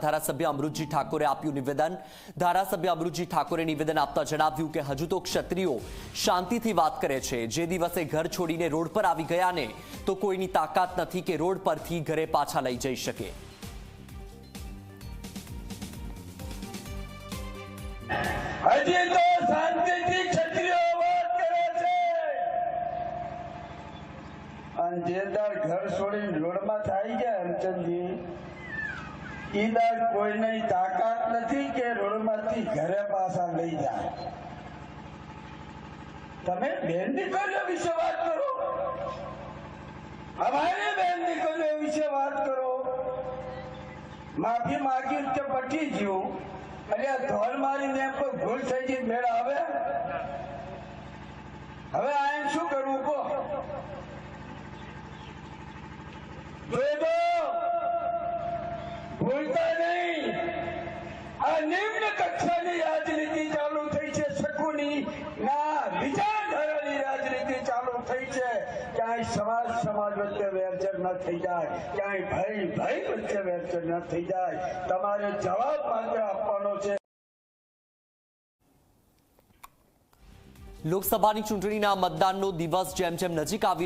ધારાસભ્ય અમૃતજી ઠાકોરે આપ્યું નિવેદન। ધારાસભ્ય અમૃતજી ઠાકોરે નિવેદન આપતા જણાવ્યું કે હજુ તો ક્ષત્રિયો શાંતિથી વાત કરે છે। જે દિવસે ઘર છોડીને રોડ પર આવી ગયા ને તો કોઈની તાકાત નથી કે રોડ પરથી ઘરે પાછા લઈ જઈ શકે। હજી તો શાંતિથી ક્ષત્રિયો વાત કરે છે અને જે દાર ઘર છોડીને રોડમાં આવી ગયા હરચંદજી ઈદાર કોઈની તાકાત નથી કે રોડમાંથી ઘરે પાછા લઈ જાય। તમે બેન દીકરીઓ વિશે વાત કરો, અમારી બેન દીકરીઓ વિશે વાત કરો। માફી માગી તો પટી ગયું, એટલે ધોલ મારીને એમ કોઈ ભૂલ થઈ ગઈ મેળ આવે? હવે આ એમ શું કરવું કહો? ભૂલતા નહીં, આ નિમ્ન કક્ષાની રાજનીતિ ચાલુ થઈ છે। શકુની ના વિચારધારાની રાજનીતિ ચાલુ થઈ છે। ક્યાંય સમાજ વચ્ચે વેરઝેર ન થઈ જાય, ક્યાંય ભાઈ વચ્ચે વેરઝેર ન થઈ જાય। તમારે જવાબ માત્ર આપવાનો છે। લોકસભાની ચૂંટણીના મતદાનનો દિવસ જેમ જેમ નજીક આવી